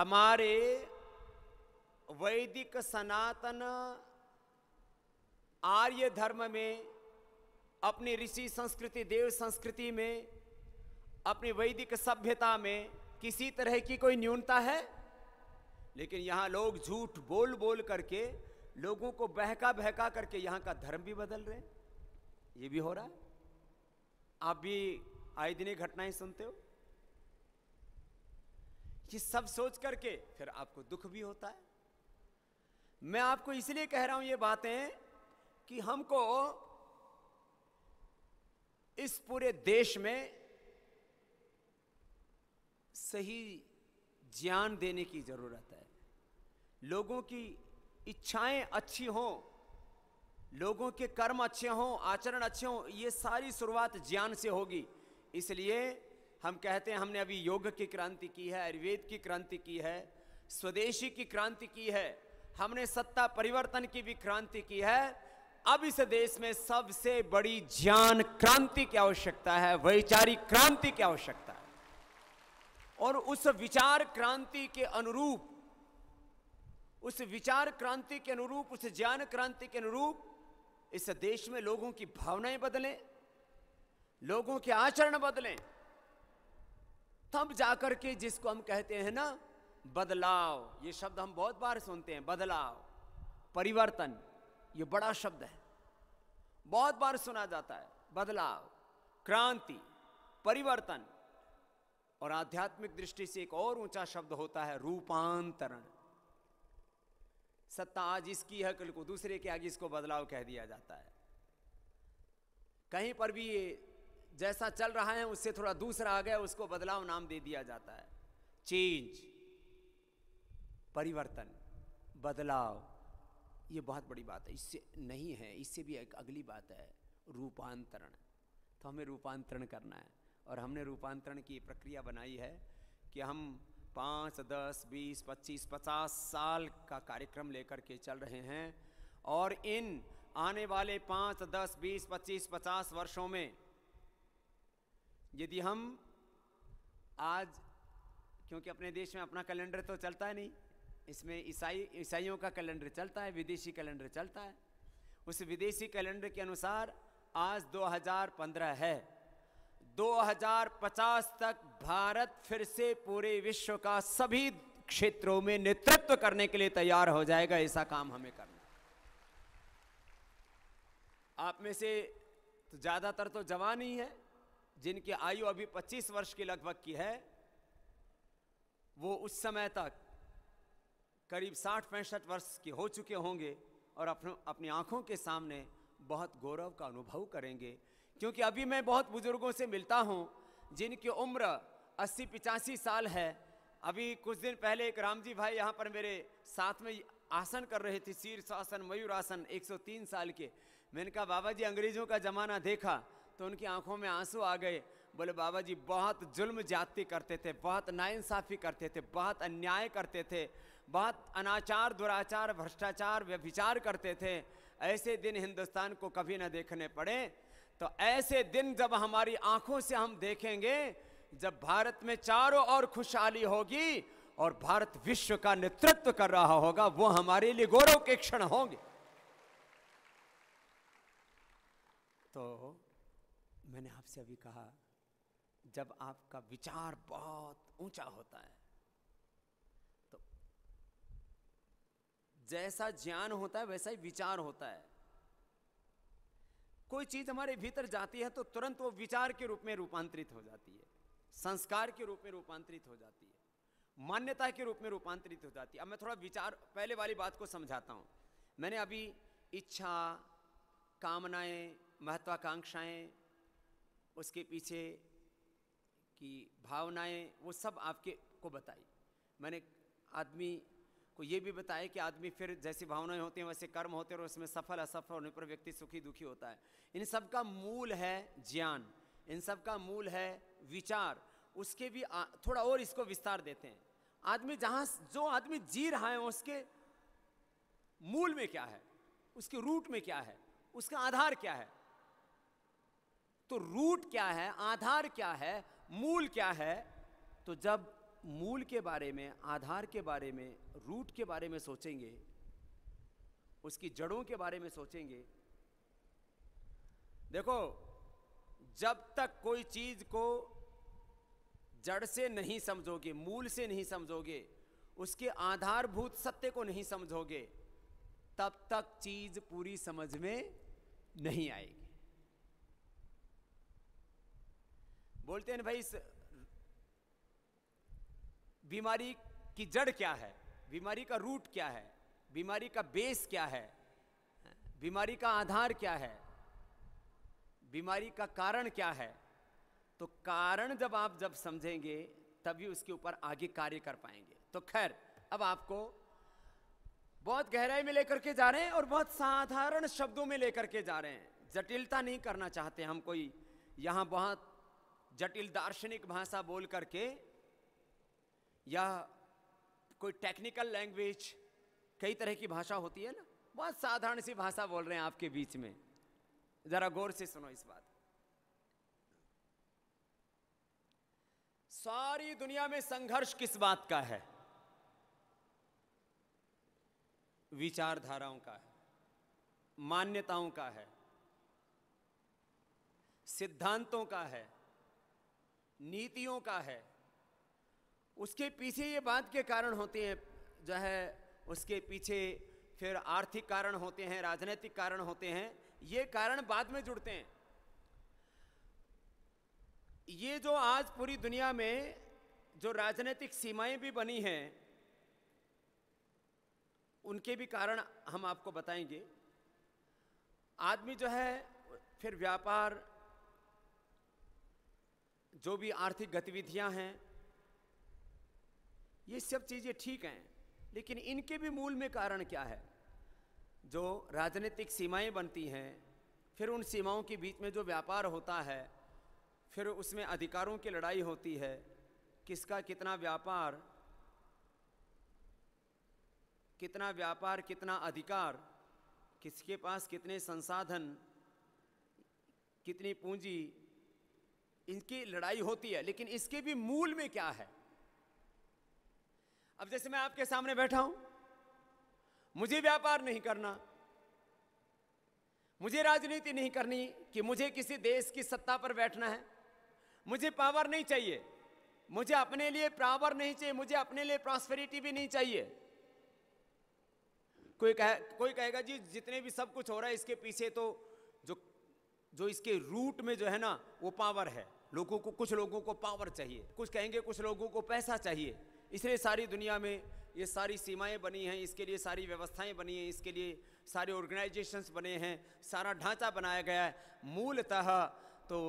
हमारे वैदिक सनातन आर्य धर्म में, अपनी ऋषि संस्कृति, देव संस्कृति में, अपनी वैदिक सभ्यता में किसी तरह की कोई न्यूनता है? लेकिन यहां लोग झूठ बोल बोल करके, लोगों को बहका बहका करके यहां का धर्म भी बदल रहे हैं। ये भी हो रहा है। आप भी आए दिन घटनाएं सुनते हो। ये सब सोच करके फिर आपको दुख भी होता है। मैं आपको इसलिए कह रहा हूं ये बातें कि हमको इस पूरे देश में सही ज्ञान देने की जरूरत है। लोगों की इच्छाएं अच्छी हों, लोगों के कर्म अच्छे हों, आचरण अच्छे हों, ये सारी शुरुआत ज्ञान से होगी। इसलिए हम कहते हैं हमने अभी योग की क्रांति की है, आयुर्वेद की क्रांति की है, स्वदेशी की क्रांति की है, हमने सत्ता परिवर्तन की भी क्रांति की है। अब इस देश में सबसे बड़ी ज्ञान क्रांति की आवश्यकता है, वैचारिक क्रांति की आवश्यकता है। और उस विचार क्रांति के अनुरूप, उस विचार क्रांति के अनुरूप, उस ज्ञान क्रांति के अनुरूप इस देश में लोगों की भावनाएं बदलें, लोगों के आचरण बदलें, तब जाकर के जिसको हम कहते हैं ना बदलाव, ये शब्द हम बहुत बार सुनते हैं, बदलाव, परिवर्तन, ये बड़ा शब्द है, बहुत बार सुना जाता है। बदलाव, क्रांति, परिवर्तन। और आध्यात्मिक दृष्टि से एक और ऊंचा शब्द होता है रूपांतरण। सत्ता आज इसकी है, कल को दूसरे के आगे इसको बदलाव कह दिया जाता है। कहीं पर भी ये जैसा चल रहा है उससे थोड़ा दूसरा आ गया, उसको बदलाव नाम दे दिया जाता है। चेंज, परिवर्तन, बदलाव, ये बहुत बड़ी बात है। इससे नहीं है, इससे भी एक अगली बात है रूपांतरण। तो हमें रूपांतरण करना है और हमने रूपांतरण की प्रक्रिया बनाई है कि हम 5, 10, 20, 25, 50 साल का कार्यक्रम लेकर के चल रहे हैं। और इन आने वाले 5, 10, 20, 25, 50 वर्षों में यदि हम आज, क्योंकि अपने देश में अपना कैलेंडर तो चलता है नहीं, इसमें ईसाइयों का कैलेंडर चलता है, विदेशी कैलेंडर चलता है। उस विदेशी कैलेंडर के अनुसार आज 2015 है। 2050 तक भारत फिर से पूरे विश्व का सभी क्षेत्रों में नेतृत्व करने के लिए तैयार हो जाएगा। ऐसा काम हमें करना। आप में से तो ज्यादातर तो जवान ही है, जिनकी आयु अभी 25 वर्ष के लगभग की है, वो उस समय तक करीब 60-65 वर्ष के हो चुके होंगे और अपनी आंखों के सामने बहुत गौरव का अनुभव करेंगे। क्योंकि अभी मैं बहुत बुजुर्गों से मिलता हूं जिनकी उम्र 80-85 साल है। अभी कुछ दिन पहले एक रामजी भाई यहाँ पर मेरे साथ में आसन कर रहे थे, शीर्षासन, मयूरासन, 103 साल के। मैंने कहा बाबा जी अंग्रेजों का जमाना देखा तो उनकी आंखों में आंसू आ गए। बोले बाबा जी बहुत जुल्म ज्यादती करते थे, बहुत नाइंसाफी करते थे, बहुत अन्याय करते थे, बहुत अनाचार, दुराचार, भ्रष्टाचार, व्यभिचार करते थे। ऐसे दिन हिंदुस्तान को कभी ना देखने पड़े। तो ऐसे दिन जब हमारी आंखों से हम देखेंगे, जब भारत में चारों ओर खुशहाली होगी और भारत विश्व का नेतृत्व कर रहा होगा, वो हमारे लिए गौरव के क्षण होंगे। तो मैंने आपसे अभी कहा, जब आपका विचार बहुत ऊंचा होता है तो जैसा ज्ञान होता है वैसा ही विचार होता है। कोई चीज हमारे भीतर जाती है तो तुरंत वो विचार के रूप में रूपांतरित हो जाती है, संस्कार के रूप में रूपांतरित हो जाती है, मान्यता के रूप में रूपांतरित हो जाती है। अब मैं थोड़ा विचार, पहले वाली बात को समझाता हूं। मैंने अभी इच्छा, कामनाएं, महत्वाकांक्षाएं, उसके पीछे की भावनाएं, वो सब आपके को बताई। मैंने आदमी को ये भी बताया कि आदमी फिर जैसी भावनाएं होती हैं वैसे कर्म होते हैं और उसमें सफल असफल होने पर व्यक्ति सुखी दुखी होता है। इन सब का मूल है ज्ञान, इन सब का मूल है विचार। उसके भी थोड़ा और इसको विस्तार देते हैं। आदमी जहां जो आदमी जी रहा है उसके मूल में क्या है, उसके रूट में क्या है, उसका आधार क्या है। तो रूट क्या है, आधार क्या है, मूल क्या है। तो जब मूल के बारे में, आधार के बारे में, रूट के बारे में सोचेंगे, उसकी जड़ों के बारे में सोचेंगे। देखो, जब तक कोई चीज को जड़ से नहीं समझोगे, मूल से नहीं समझोगे, उसके आधारभूत सत्य को नहीं समझोगे, तब तक चीज पूरी समझ में नहीं आएगी। बोलते हैं भाई, इस बीमारी की जड़ क्या है, बीमारी का रूट क्या है, बीमारी का बेस क्या है, बीमारी का आधार क्या है, बीमारी का कारण क्या है। तो कारण जब समझेंगे तभी उसके ऊपर आगे कार्य कर पाएंगे। तो खैर, अब आपको बहुत गहराई में लेकर के जा रहे हैं और बहुत साधारण शब्दों में लेकर के जा रहे हैं। जटिलता नहीं करना चाहते हम, कोई यहां बहुत जटिल दार्शनिक भाषा बोल करके या कोई टेक्निकल लैंग्वेज, कई तरह की भाषा होती है ना, बहुत साधारण सी भाषा बोल रहे हैं आपके बीच में। जरा गौर से सुनो इस बात। सारी दुनिया में संघर्ष किस बात का है? विचारधाराओं का है, मान्यताओं का है, सिद्धांतों का है, नीतियों का है। उसके पीछे ये बात के कारण होते हैं, जो है उसके पीछे फिर आर्थिक कारण होते हैं, राजनीतिक कारण होते हैं। ये कारण बाद में जुड़ते हैं। ये जो आज पूरी दुनिया में जो राजनीतिक सीमाएं भी बनी हैं, उनके भी कारण हम आपको बताएंगे। आदमी जो है फिर व्यापार, जो भी आर्थिक गतिविधियां हैं, ये सब चीजें ठीक हैं, लेकिन इनके भी मूल में कारण क्या है? जो राजनीतिक सीमाएं बनती हैं, फिर उन सीमाओं के बीच में जो व्यापार होता है, फिर उसमें अधिकारों की लड़ाई होती है। किसका कितना व्यापार, कितना अधिकार, किसके पास कितने संसाधन, कितनी पूंजी, इनकी लड़ाई होती है। लेकिन इसके भी मूल में क्या है? अब जैसे मैं आपके सामने बैठा हूं, मुझे व्यापार नहीं करना, मुझे राजनीति नहीं करनी कि मुझे किसी देश की सत्ता पर बैठना है, मुझे पावर नहीं चाहिए, मुझे अपने लिए पावर नहीं चाहिए, मुझे अपने लिए प्रॉस्पेरिटी भी नहीं चाहिए। कोई कहेगा जी जितने भी सब कुछ हो रहा है इसके पीछे तो जो इसके रूट में जो है ना वो पावर है। लोगों को, कुछ लोगों को पावर चाहिए, कुछ कहेंगे कुछ लोगों को पैसा चाहिए। इसलिए सारी दुनिया में ये सारी सीमाएं बनी हैं, इसके लिए सारी व्यवस्थाएं बनी हैं, इसके लिए सारे ऑर्गेनाइजेशंस बने हैं, सारा ढांचा बनाया गया है। मूलतः तो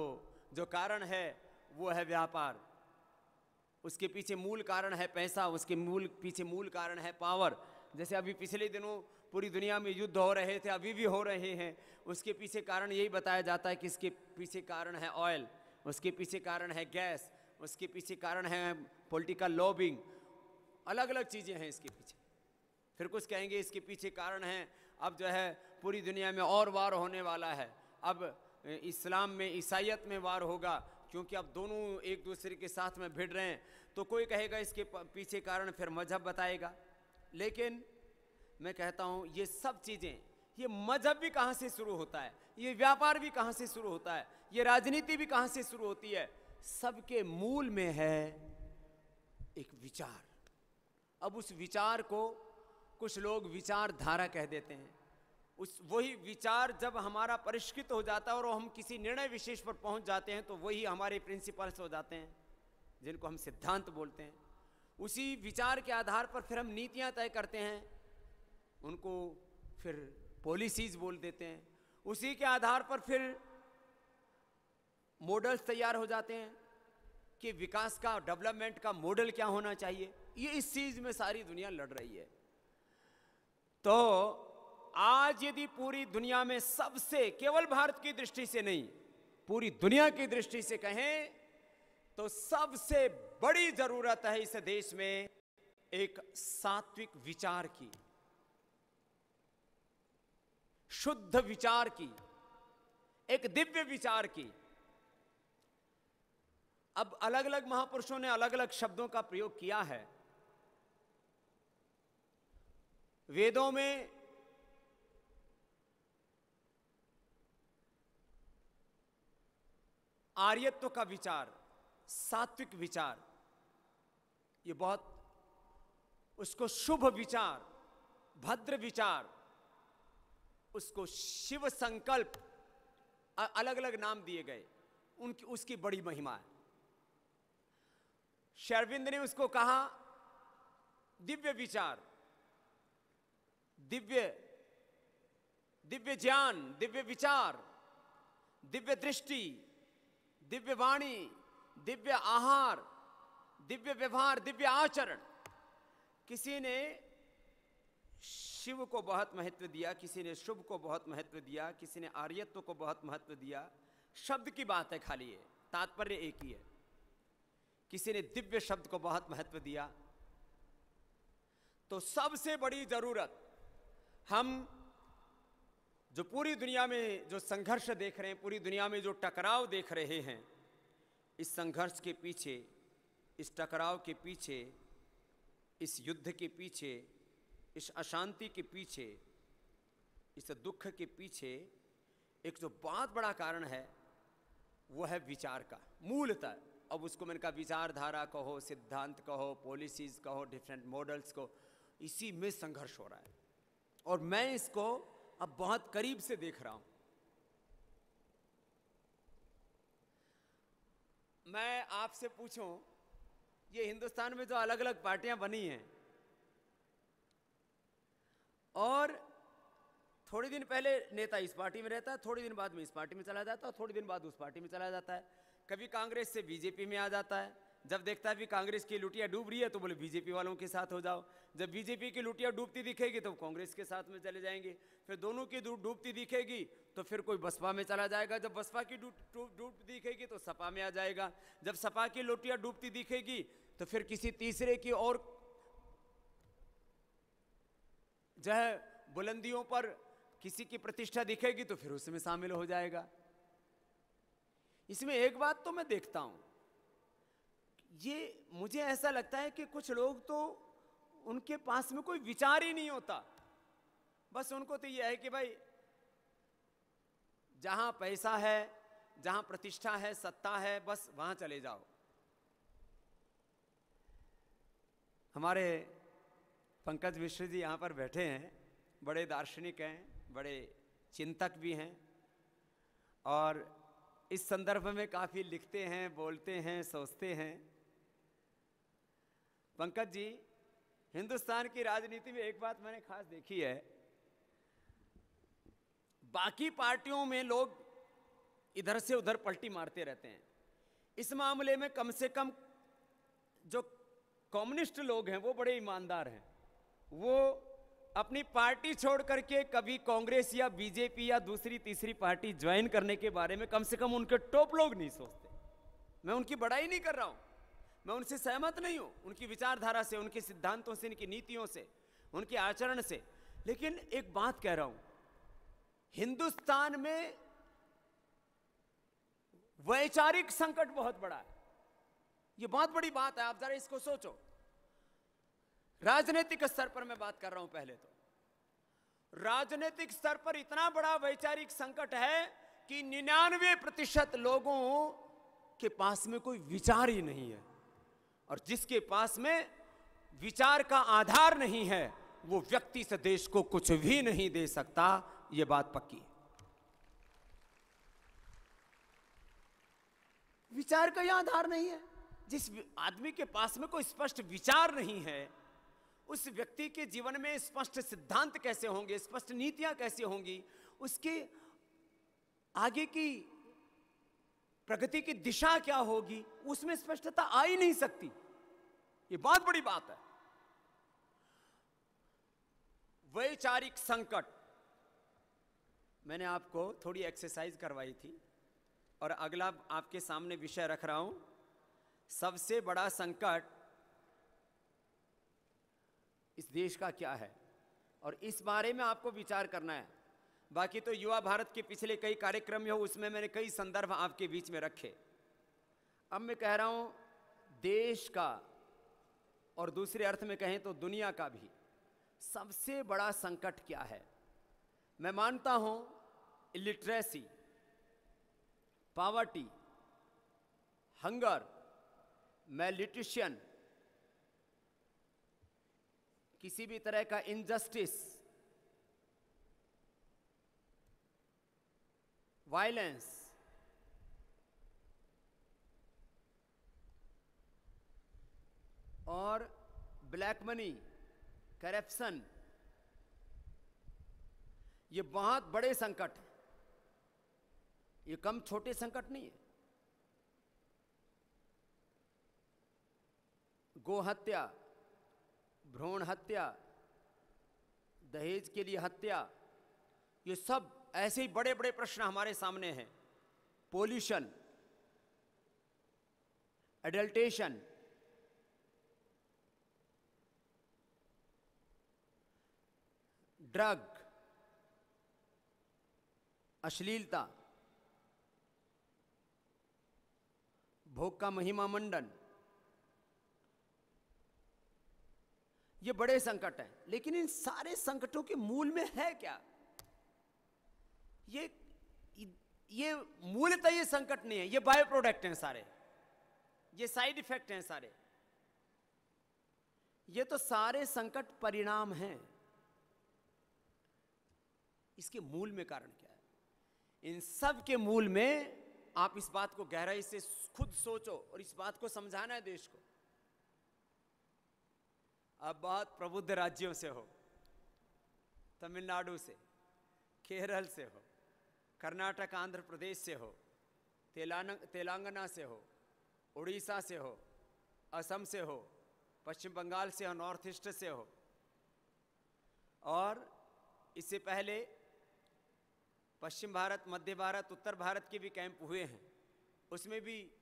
जो कारण है वो है व्यापार, उसके पीछे मूल कारण है पैसा, उसके पीछे मूल कारण है पावर। जैसे अभी पिछले दिनों पूरी दुनिया में युद्ध हो रहे थे, अभी भी हो रहे हैं, उसके पीछे कारण यही बताया जाता है कि इसके पीछे कारण है ऑयल, उसके पीछे कारण है गैस, उसके पीछे कारण है पॉलिटिकल लॉबिंग, अलग अलग चीज़ें हैं इसके पीछे। फिर कुछ कहेंगे इसके पीछे कारण है अब जो है पूरी दुनिया में और वार होने वाला है, अब इस्लाम में, ईसाईयत में वार होगा, क्योंकि अब दोनों एक दूसरे के साथ में भिड़ रहे हैं। तो कोई कहेगा इसके पीछे कारण फिर मजहब बताएगा। लेकिन मैं कहता हूँ ये सब चीज़ें, ये मजहब भी कहाँ से शुरू होता है, ये व्यापार भी कहाँ से शुरू होता है, ये राजनीति भी कहाँ से शुरू होती है, सबके मूल में है एक विचार। अब उस विचार को कुछ लोग विचारधारा कह देते हैं। वही विचार जब हमारा परिष्कृत हो जाता है और हम किसी निर्णय विशेष पर पहुंच जाते हैं तो वही हमारे प्रिंसिपल्स हो जाते हैं, जिनको हम सिद्धांत बोलते हैं। उसी विचार के आधार पर फिर हम नीतियां तय करते हैं, उनको फिर पॉलिसीज बोल देते हैं। उसी के आधार पर फिर मॉडल्स तैयार हो जाते हैं कि विकास का, डेवलपमेंट का मॉडल क्या होना चाहिए। ये इस चीज में सारी दुनिया लड़ रही है। तो आज यदि पूरी दुनिया में सबसे, केवल भारत की दृष्टि से नहीं, पूरी दुनिया की दृष्टि से कहें तो सबसे बड़ी जरूरत है इस देश में एक सात्विक विचार की, शुद्ध विचार की, एक दिव्य विचार की। अब अलग अलग महापुरुषों ने अलग अलग शब्दों का प्रयोग किया है। वेदों में आर्यत्व का विचार, सात्विक विचार, ये बहुत, उसको शुभ विचार, भद्र विचार, उसको शिव संकल्प, अलग अलग नाम दिए गए। उनकी उसकी बड़ी महिमा है। श्री अरविंद ने उसको कहा दिव्य विचार, दिव्य दिव्य ज्ञान, दिव्य विचार, दिव्य दृष्टि, दिव्य वाणी, दिव्य आहार, दिव्य व्यवहार, दिव्य आचरण। किसी ने शिव को बहुत महत्व दिया, किसी ने शुभ को बहुत महत्व दिया, किसी ने आर्यत्व को बहुत महत्व दिया। शब्द की बात है खाली, है तात्पर्य एक ही है। किसी ने दिव्य शब्द को बहुत महत्व दिया। तो सबसे बड़ी जरूरत, हम जो पूरी दुनिया में जो संघर्ष देख रहे हैं, पूरी दुनिया में जो टकराव देख रहे हैं, इस संघर्ष के पीछे, इस टकराव के पीछे, इस युद्ध के पीछे, इस अशांति के पीछे, इस दुख के पीछे एक जो बहुत बड़ा कारण है वो है विचार का, मूलतः। अब उसको मैंने कहा विचारधारा कहो, सिद्धांत कहो, पॉलिसीज कहो, डिफरेंट मॉडल्स को, इसी में संघर्ष हो रहा है। और मैं इसको अब बहुत करीब से देख रहा हूं। मैं आपसे पूछूं, ये हिंदुस्तान में जो अलग अलग पार्टियां बनी हैं, और थोड़े दिन पहले नेता इस पार्टी में रहता है, थोड़े दिन बाद में इस पार्टी में चला जाता है, और थोड़े दिन बाद उस पार्टी में चला जाता है। कभी कांग्रेस से बीजेपी में आ जाता है। जब देखता है भी कांग्रेस की लुटिया डूब रही है तो बोले बीजेपी वालों के साथ हो जाओ। जब बीजेपी की लुटिया डूबती दिखेगी तो कांग्रेस के साथ में चले जाएंगे। फिर दोनों की डूबती दिखेगी तो फिर कोई बसपा में चला जाएगा। जब बसपा की डूबती दिखेगी तो सपा में आ जाएगा। जब सपा की लुटिया डूबती दिखेगी तो फिर किसी तीसरे की और जो है बुलंदियों पर किसी की प्रतिष्ठा दिखेगी तो फिर उसमें शामिल हो जाएगा। इसमें एक बात तो मैं देखता हूं, ये मुझे ऐसा लगता है कि कुछ लोग तो उनके पास में कोई विचार ही नहीं होता। बस उनको तो यह है कि भाई जहां पैसा है, जहां प्रतिष्ठा है, सत्ता है, बस वहां चले जाओ। हमारे पंकज मिश्र जी यहां पर बैठे हैं, बड़े दार्शनिक हैं, बड़े चिंतक भी हैं, और इस संदर्भ में काफी लिखते हैं, बोलते हैं, सोचते हैं। पंकज जी, हिंदुस्तान की राजनीति में एक बात मैंने खास देखी है, बाकी पार्टियों में लोग इधर से उधर पलटी मारते रहते हैं। इस मामले में कम से कम जो कम्युनिस्ट लोग हैं वो बड़े ईमानदार हैं। वो अपनी पार्टी छोड़ करके कभी कांग्रेस या बीजेपी या दूसरी तीसरी पार्टी ज्वाइन करने के बारे में कम से कम उनके टॉप लोग नहीं सोचते। मैं उनकी बड़ाई नहीं कर रहा हूं, मैं उनसे सहमत नहीं हूं, उनकी विचारधारा से, उनके सिद्धांतों से, उनकी नीतियों से, उनके आचरण से। लेकिन एक बात कह रहा हूं, हिंदुस्तान में वैचारिक संकट बहुत बड़ा है। यह बहुत बड़ी बात है, आप जरा इसको सोचो। राजनीतिक स्तर पर मैं बात कर रहा हूं। पहले तो राजनीतिक स्तर पर इतना बड़ा वैचारिक संकट है कि 99% लोगों के पास में कोई विचार ही नहीं है, और जिसके पास में विचार का आधार नहीं है वो व्यक्ति से देश को कुछ भी नहीं दे सकता। यह बात पक्की है। विचार का यह आधार नहीं है। जिस आदमी के पास में कोई स्पष्ट विचार नहीं है, उस व्यक्ति के जीवन में स्पष्ट सिद्धांत कैसे होंगे, स्पष्ट नीतियां कैसे होंगी, उसके आगे की प्रगति की दिशा क्या होगी, उसमें स्पष्टता आ ही नहीं सकती। ये बहुत बड़ी बात है। वैचारिक संकट, मैंने आपको थोड़ी एक्सरसाइज करवाई थी और अगला आपके सामने विषय रख रहा हूं। सबसे बड़ा संकट इस देश का क्या है, और इस बारे में आपको विचार करना है। बाकी तो युवा भारत के पिछले कई कार्यक्रम हो, उसमें मैंने कई संदर्भ आपके बीच में रखे। अब मैं कह रहा हूं देश का, और दूसरे अर्थ में कहें तो दुनिया का भी सबसे बड़ा संकट क्या है। मैं मानता हूं इलिटरेसी, पॉवर्टी, हंगर, मैल्यूट्रिशन, किसी भी तरह का इनजस्टिस, वायलेंस, और ब्लैक मनी, करप्शन, ये बहुत बड़े संकट हैं। ये कम छोटे संकट नहीं है। गो हत्या, भ्रूण हत्या, दहेज के लिए हत्या, ये सब ऐसे ही बड़े बड़े प्रश्न हमारे सामने हैं। पोल्यूशन, एडल्टेशन, ड्रग, अश्लीलता, भोग का महिमा मंडन, ये बड़े संकट हैं। लेकिन इन सारे संकटों के मूल में है क्या? ये मूलतः ये संकट नहीं है, ये बाय प्रोडक्ट हैं सारे, ये साइड इफेक्ट हैं सारे। ये तो सारे संकट परिणाम हैं। इसके मूल में कारण क्या है? इन सब के मूल में आप इस बात को गहराई से खुद सोचो और इस बात को समझाना है देश को। आप बहुत प्रबुद्ध राज्यों से हो, तमिलनाडु से, केरल से हो, कर्नाटक, आंध्र प्रदेश से हो, तेलंगाना से हो, उड़ीसा से हो, असम से हो, पश्चिम बंगाल से हो, नॉर्थ ईस्ट से हो, और इससे पहले पश्चिम भारत, मध्य भारत, उत्तर भारत के भी कैंप हुए हैं। उसमें भी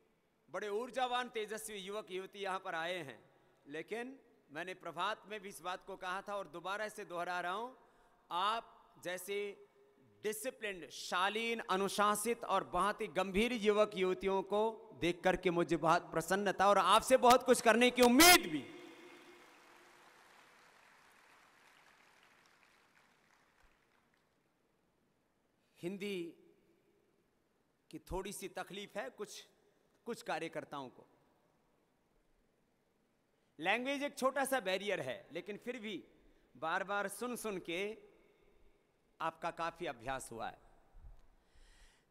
बड़े ऊर्जावान तेजस्वी युवक युवती यहाँ पर आए हैं। लेकिन मैंने प्रभात में भी इस बात को कहा था और दोबारा इसे दोहरा रहा हूँ, आप जैसे डिसिप्लिन्ड, शालीन, अनुशासित और बहुत ही गंभीर युवक युवतियों को देख करके मुझे बहुत प्रसन्नता और आपसे बहुत कुछ करने की उम्मीद भी। हिंदी की थोड़ी सी तकलीफ है कुछ कार्यकर्ताओं को। लैंग्वेज एक छोटा सा बैरियर है, लेकिन फिर भी बार बार सुन सुन के आपका काफी अभ्यास हुआ है।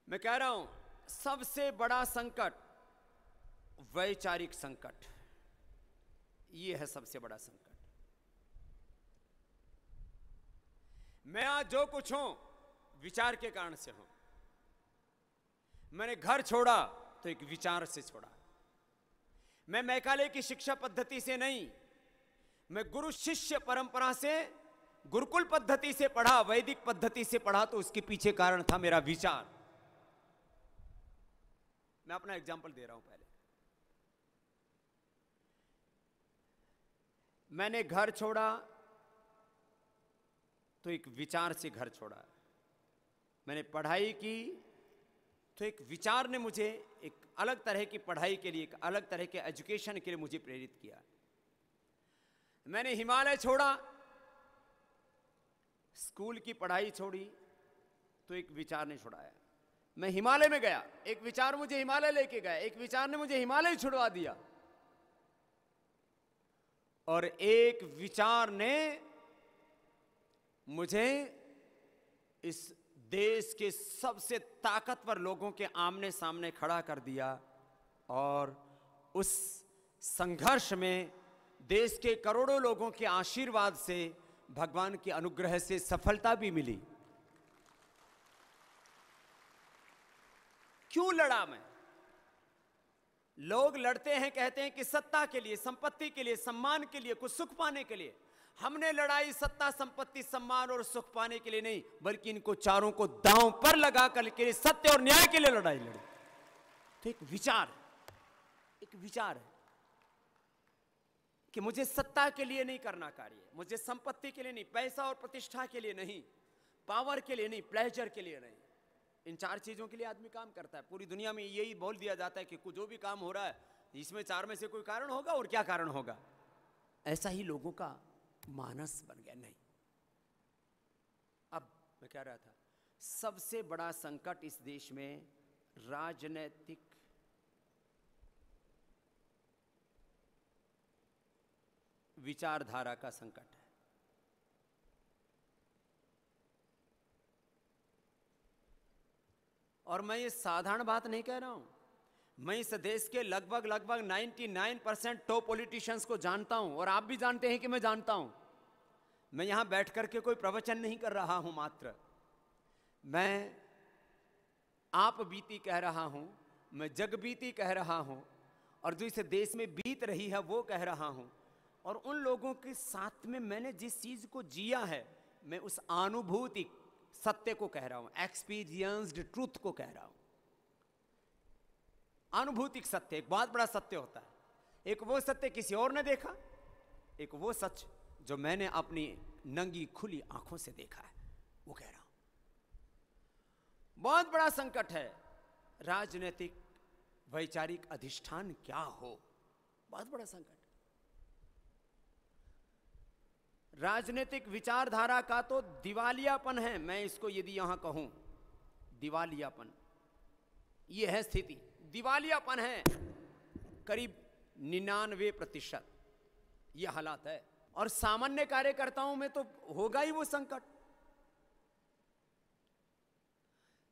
मैं कह रहा हूं सबसे बड़ा संकट वैचारिक संकट, ये है सबसे बड़ा संकट। मैं आज जो कुछ हूं विचार के कारण से हूं। मैंने घर छोड़ा तो एक विचार से छोड़ा। मैं मैकाले की शिक्षा पद्धति से नहीं, मैं गुरु शिष्य परंपरा से, गुरुकुल पद्धति से पढ़ा, वैदिक पद्धति से पढ़ा, तो उसके पीछे कारण था मेरा विचार। मैं अपना एग्जाम्पल दे रहा हूं। पहले मैंने घर छोड़ा तो एक विचार से घर छोड़ा। मैंने पढ़ाई की तो एक विचार ने मुझे एक अलग तरह की पढ़ाई के लिए, एक अलग तरह के एजुकेशन के लिए मुझे प्रेरित किया। मैंने हिमालय छोड़ा, स्कूल की पढ़ाई छोड़ी तो एक विचार ने छुड़ाया। मैं हिमालय में गया, एक विचार मुझे हिमालय लेके गया, एक विचार ने मुझे हिमालय छुड़वा दिया, और एक विचार ने मुझे इस देश के सबसे ताकतवर लोगों के आमने सामने खड़ा कर दिया। और उस संघर्ष में देश के करोड़ों लोगों के आशीर्वाद से, भगवान के अनुग्रह से सफलता भी मिली। क्यों लड़ा मैं? लोग लड़ते हैं, कहते हैं कि सत्ता के लिए, संपत्ति के लिए, सम्मान के लिए, कुछ सुख पाने के लिए। हमने लड़ाई सत्ता, संपत्ति, सम्मान और सुख पाने के लिए नहीं, बल्कि इनको चारों को दांव पर लगा करके सत्य और न्याय के लिए लड़ाई लड़ी। तो एक विचार है कि मुझे सत्ता के लिए नहीं करना कार्य, मुझे संपत्ति के लिए नहीं, पैसा और प्रतिष्ठा के लिए नहीं, पावर के लिए नहीं, प्लेजर के लिए नहीं, इन 4 चीजों के लिए आदमी काम करता है। पूरी दुनिया में यही बोल दिया जाता है कि जो भी काम हो रहा है इसमें 4 में से कोई कारण होगा, और क्या कारण होगा। ऐसा ही लोगों का मानस बन गया। नहीं, अब मैं कह रहा था सबसे बड़ा संकट इस देश में राजनीतिक विचारधारा का संकट है। और मैं ये साधारण बात नहीं कह रहा हूं, मैं इस देश के लगभग 99% टॉप पॉलिटिशियंस को जानता हूं, और आप भी जानते हैं कि मैं जानता हूं। मैं यहां बैठ करके कोई प्रवचन नहीं कर रहा हूं, मात्र मैं आप बीती कह रहा हूं, मैं जग बीती कह रहा हूं, और जो इस देश में बीत रही है वो कह रहा हूं। और उन लोगों के साथ में मैंने जिस चीज को जिया है, मैं उस अनुभूति सत्य को कह रहा हूं, एक्सपीरियंस्ड ट्रूथ को कह रहा हूं। अनुभूतिक सत्य एक बहुत बड़ा सत्य होता है। एक वो सत्य किसी और ने देखा, एक वो सच जो मैंने अपनी नंगी खुली आंखों से देखा है, वो कह रहा हूं। बहुत बड़ा संकट है राजनीतिक वैचारिक अधिष्ठान क्या हो, बहुत बड़ा संकट। राजनीतिक विचारधारा का तो दिवालियापन है। मैं इसको यदि यहां कहूं दिवालियापन, यह है स्थिति, दिवालियापन है। करीब 99% यह हालात है। और सामान्य कार्यकर्ताओं में तो होगा ही वो संकट।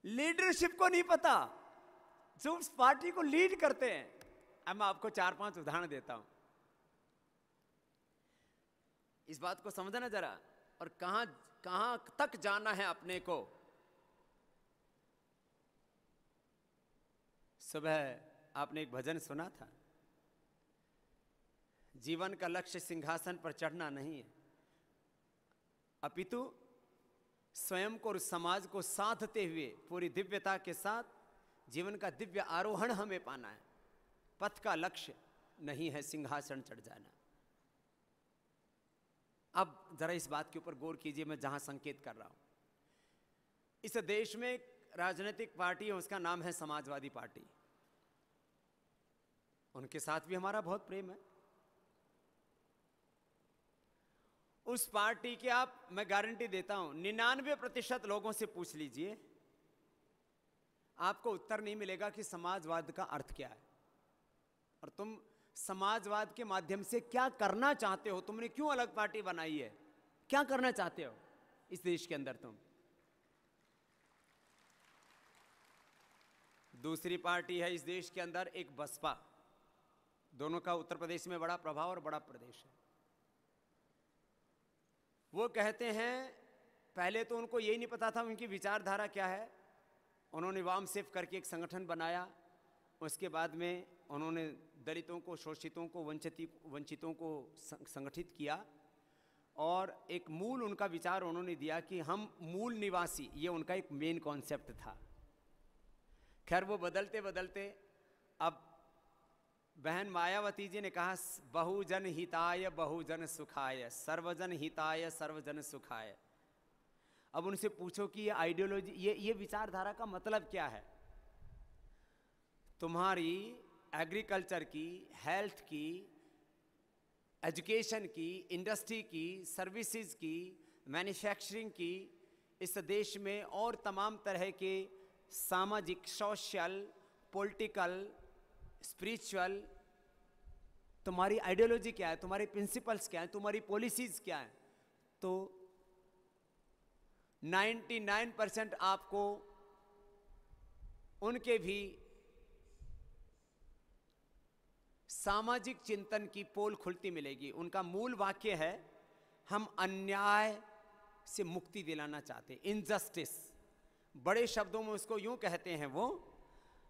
लीडरशिप को नहीं पता, जो उस पार्टी को लीड करते हैं। अब मैं आपको 4-5 उदाहरण देता हूं, इस बात को समझना जरा, और कहां तक जाना है अपने को। सुबह आपने एक भजन सुना था, जीवन का लक्ष्य सिंहासन पर चढ़ना नहीं है, अपितु स्वयं को और समाज को साधते हुए पूरी दिव्यता के साथ जीवन का दिव्य आरोहण हमें पाना है। पथ का लक्ष्य नहीं है सिंहासन चढ़ जाना। अब जरा इस बात के ऊपर गौर कीजिए, मैं जहां संकेत कर रहा हूं। इस देश में एक राजनीतिक पार्टी है, उसका नाम है समाजवादी पार्टी। उनके साथ भी हमारा बहुत प्रेम है। उस पार्टी के आप, मैं गारंटी देता हूं, 99% लोगों से पूछ लीजिए, आपको उत्तर नहीं मिलेगा कि समाजवाद का अर्थ क्या है, और तुम समाजवाद के माध्यम से क्या करना चाहते हो। तुमने क्यों अलग पार्टी बनाई है, क्या करना चाहते हो इस देश के अंदर तुम। दूसरी पार्टी है इस देश के अंदर एक बसपा। दोनों का उत्तर प्रदेश में बड़ा प्रभाव और बड़ा प्रदेश है। वो कहते हैं, पहले तो उनको यही नहीं पता था उनकी विचारधारा क्या है। उन्होंने वाम सिर्फ करके एक संगठन बनाया, उसके बाद में उन्होंने दलितों को, शोषितों को, वंचितों को संगठित किया, और एक मूल उनका विचार उन्होंने दिया कि हम मूल निवासी, ये उनका एक मेन कॉन्सेप्ट था। खैर वो बदलते बदलते अब बहन मायावती जी ने कहा, बहुजन हिताय बहुजन सुखाय, सर्वजन हिताय सर्वजन सुखाय। अब उनसे पूछो कि ये आइडियोलॉजी, ये विचारधारा का मतलब क्या है। तुम्हारी एग्रीकल्चर की, हेल्थ की, एजुकेशन की, इंडस्ट्री की, सर्विसेज की, मैन्युफैक्चरिंग की, इस देश में और तमाम तरह के सामाजिक, सोशल, पॉलिटिकल, स्पिरिचुअल, तुम्हारी आइडियोलॉजी क्या है, तुम्हारे प्रिंसिपल्स क्या है, तुम्हारी पॉलिसीज क्या है। तो 99% आपको उनके भी सामाजिक चिंतन की पोल खुलती मिलेगी। उनका मूल वाक्य है, हम अन्याय से मुक्ति दिलाना चाहते, इनजस्टिस। बड़े शब्दों में उसको यूं कहते हैं वो,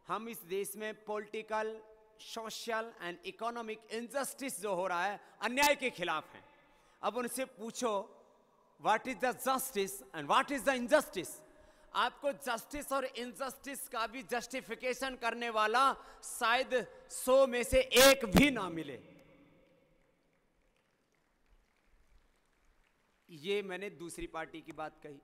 हम इस देश में political, social and economic injustice जो हो रहा है, अन्याय के खिलाफ है। अब उनसे पूछो, what is the justice and what is the injustice. आपको जस्टिस और इनजस्टिस का भी जस्टिफिकेशन करने वाला शायद 100 में से एक भी ना मिले। ये मैंने दूसरी पार्टी की बात कही।